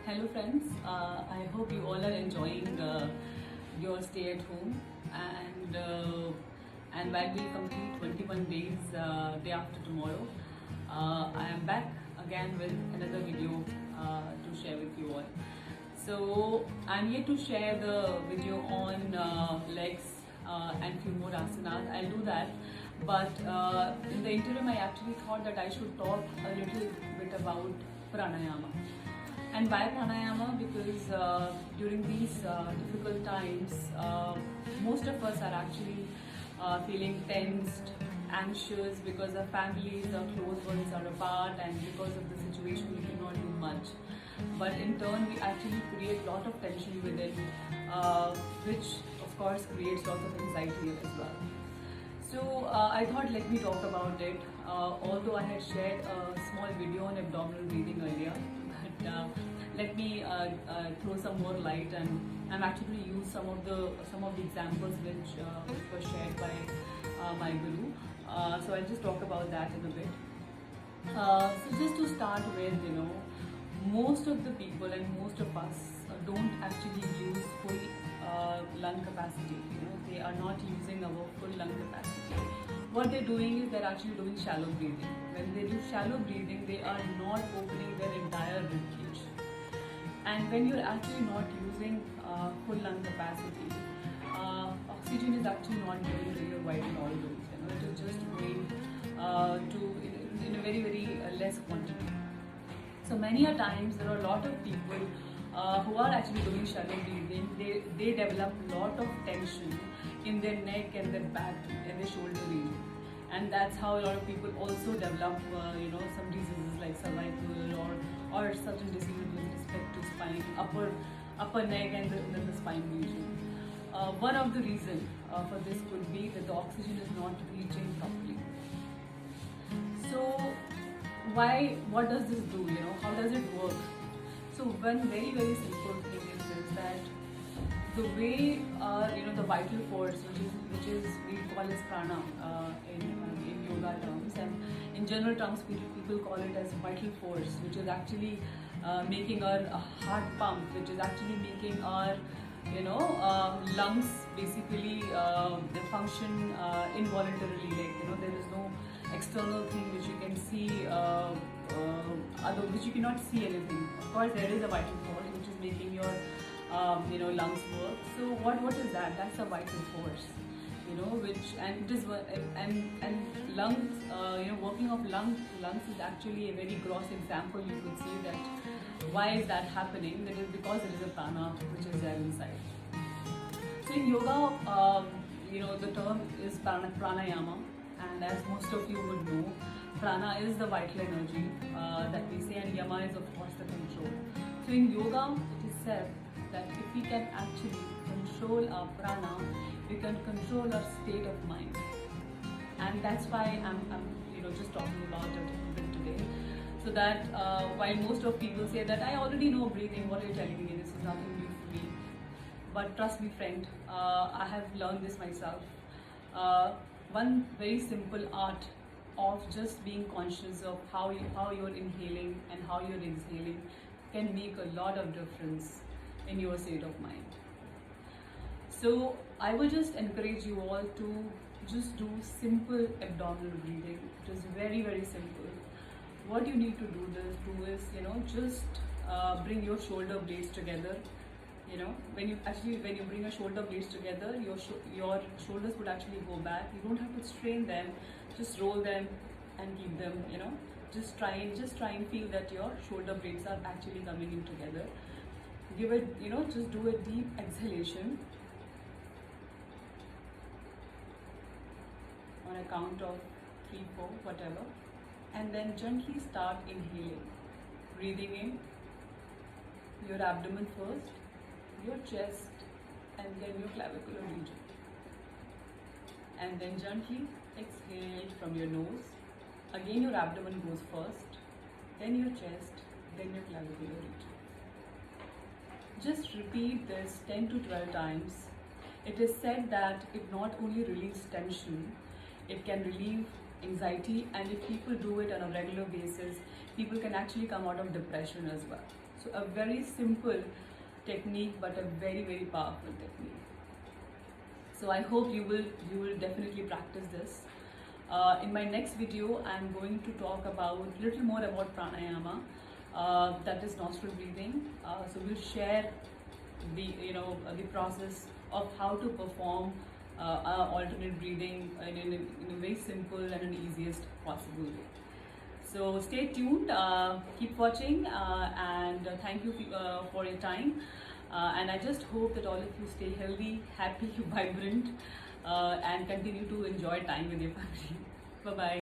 Hello friends, I hope you all are enjoying your stay at home and while we complete 21 days day after tomorrow, I am back again with another video to share with you all. So I'm here to share the video on legs and few more asanas. I'll do that, but in the interim I actually thought that I should talk a little bit about pranayama. And why pranayama? Because during these difficult times, most of us are actually feeling tensed, anxious because our families, our close ones are apart, and because of the situation, we cannot do much. But in turn, we actually create a lot of tension within, which of course creates lots of anxiety as well. So I thought let me talk about it. Although I had shared a small video on abdominal breathing earlier, but let me throw some more light, and I'm actually use some of the examples which were shared by my guru. So I'll just talk about that in a bit. So just to start with, most of the people and most of us don't actually use full lung capacity. They are not using our full lung capacity. What they're doing is they're actually doing shallow breathing. When they do shallow breathing, they are not opening their entire rib cage. And when you're actually not using full lung capacity, oxygen is actually not going to your vital organs. It is just going in a very less quantity. So many a times there are a lot of people who are actually doing shallow breathing. They develop a lot of tension in their neck and their back and their shoulder region, and that's how a lot of people also develop some diseases like cervical or certain diseases with respect to spine, upper neck and then the spine region. One of the reasons for this could be that the oxygen is not reaching properly. So what does this do? How does it work? So one very simple thing is this, that the way the vital force, which is we call as prana in yoga terms, and in general terms people call it as vital force, which is actually making our heart pump, which is actually making our lungs basically function involuntarily, like there is no external thing which you can see, which you cannot see anything. Of course, there is a vital force which is making your lungs work. So what is that? That's a vital force, which and it is and lungs, working of lungs is actually a very gross example. You could see that why is that happening? That is because there is a prana which is there inside. So in yoga, the term is pranayama, and as most of you would know, prana is the vital energy that we say, and yama is of course the control. So in yoga, it is said that if we can actually control our prana, we can control our state of mind, and that's why I'm just talking about it a bit today. So that while most of people say that I already know breathing, what are you telling me? This is nothing new for me. But trust me, friend, I have learned this myself. One very simple art of just being conscious of how you're inhaling and how you're exhaling can make a lot of difference in your state of mind. So I would just encourage you all to just do simple abdominal breathing. It is very simple. What you need to do is just bring your shoulder blades together. When you bring your shoulder blades together, your shoulders would actually go back. You don't have to strain them, just roll them and keep them, just try and feel that your shoulder blades are actually coming in together. Give it, just do a deep exhalation on a count of 3, 4, whatever, and then gently start inhaling, breathing in your abdomen first, your chest, and then your clavicular region, and then gently exhale from your nose. Again your abdomen goes first, then your chest, then your clavicular region. Just repeat this 10 to 12 times. It is said that it not only relieves tension, it can relieve anxiety, and if people do it on a regular basis, people can actually come out of depression as well. So a very simple technique, but a very powerful technique. So I hope you will definitely practice this. In my next video, I'm going to talk about little more about pranayama, that is nostril breathing. So we'll share the process of how to perform alternate breathing in a very simple and an easiest possible way. So stay tuned, keep watching, and thank you for your time. And I just hope that all of you stay healthy, happy, vibrant, and continue to enjoy time with your family. Bye bye.